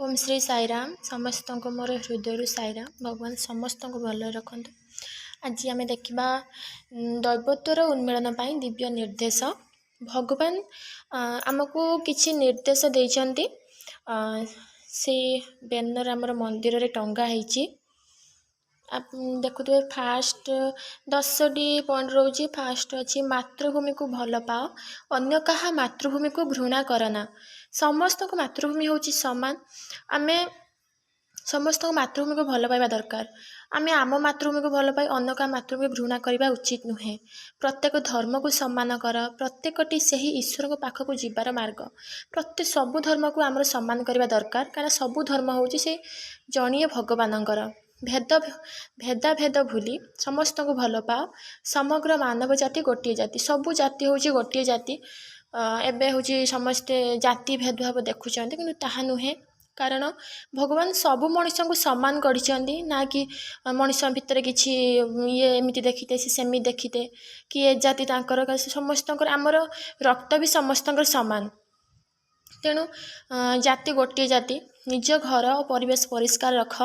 ओम श्री साईराम समस्त को मोर हृदय साईराम भगवान समस्त को भल रखु। आज आम देखा दैवत्वर उन्मीलन दिव्य निर्देश भगवान आमको किछि निर्देश देइचंती। से बैनर आमर मंदिर रे टंगा होईची। आप देखुए फास्ट 10टी पॉइंट रोचे। फास्ट अच्छी मातृभूमि को भल पाओ, अन्य कहा मातृभूमि को घृणा करना। समस्त को मातृभूमि होची समान। आमे समस्त को मातृभूमि को भल पाइबा दरकार। आमे आम मातृभूमि को भल पाई अन्य का मातृभूमि घृणा करना उचित नुहे। प्रत्येक धर्म को सम्मान कर। प्रत्येकटी सही ईश्वर को पाख को जीवार मार्ग। प्रत्येक सबु धर्म को आमर सम्मान करना दरकार, कारण सबु धर्म होची से जणिए भगवानंकर। भेदा भूली समस्त को भल पाओ। समग्र मानव जाति गोटे जाति, सबु जाति होची गोटे जाति। एबे होची समस्ते जाति भेदभाव देखुचंती, किंतु ताहा नुहे। कारण भगवान सबु मनुष्य को सम्मान करिसेंती, ना कि मनुष्य भितर किछि ये एमिति देखिते से सेमि देखिते कि ए जाति तांकर समस्तंकर आमर रक्त भी समस्तंकर समान। तेणु जाति गोटे जाति। निज घर और परिवेश परिष्कार रख।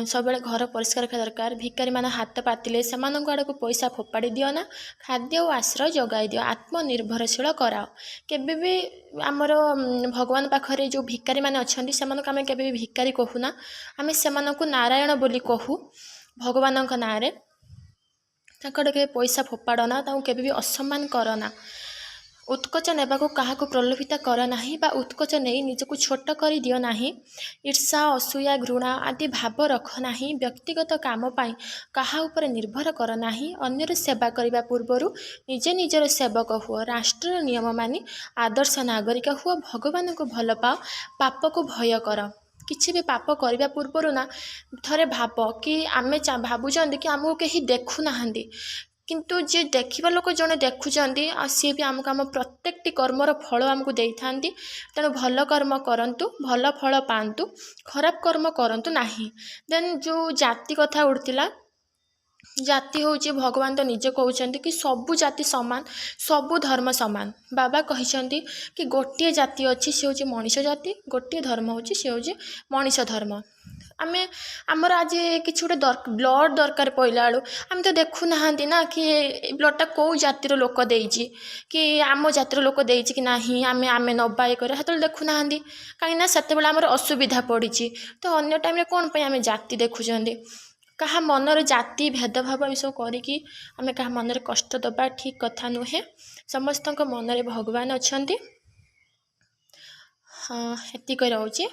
सब घर परिष्कार रखा दरकार। भिकारी मान हाथ पातिले से आड़ को पैसा फोपाड़ी दियो ना। खाद्य और आश्रय जगाई दियो। आत्मनिर्भरशील कराओ। केबे भी आमर भगवान पाखरे जो भिकारी मान अच्छी से आम के भिकारी कहूना। आम से नारायण बोली कहू भगवान ना रे। के पैसा फोपाड़ना, के असम्मान करना। उत्कच नेबा को कहा को प्रलोभित कर नाही, बा उत्कच नहीं निजको छोट कर दियो नाही। ईर्षा असूया घृणा आदि भाव रख नाही। व्यक्तिगत काम पाई कहा ऊपर निर्भर कर नाही। अन्यर सेवा करने पूर्वर निजे निजर सेवक हुआ। राष्ट्र नियम मानी आदर्श नागरिक हुआ। भगवान को भल पाओ, पाप को भय कर। किसी भी पाप करने पूर्वर ना थरे भाव कि आमे भावुं कि आमको कहीं देखु नाहांती, किंतु जे देखिबा लोक जने देखुचंती आ सी भी आमको आम प्रत्येकटी कर्मर फल आमको देई थांती। तेणु भल कर्म करंतु, भल फल पांतु, खराब कर्म करंतु नाही। देन जो जाति कथा उठतिला, जाति होची भगवान तो निजे कहउचंती कि सबु जाति समान, सबु धर्म समान। बाबा कहिचंती कि गोटे जाति अच्छी से होची मनुष्य जाति, गोटे धर्म होची से होची मनुष्य धर्म। आमे आमर आज किसी गोटे ब्लड दरकार पड़ला बेलू आम तो देखु नाहांती ना कि ब्लडटा कौ जातिर लोक देइची कि आम जातिर लोक देइची कि नाही। आमे आमे नबा ये करे हेतल देखु नाहांती, कहीं सेते बेला आमर असुविधा पड़िची। तो अन्य टाइम रे कोन पई आमे जाति देखुचंती। कहा मनर जाति भेदभाव ये सब करिकी आमे कहा मनरे कष्ट दबा ठीक कथा नुहे। समस्तक मनरे भगवान अछंती। हाँ, हेती कहि रहउची।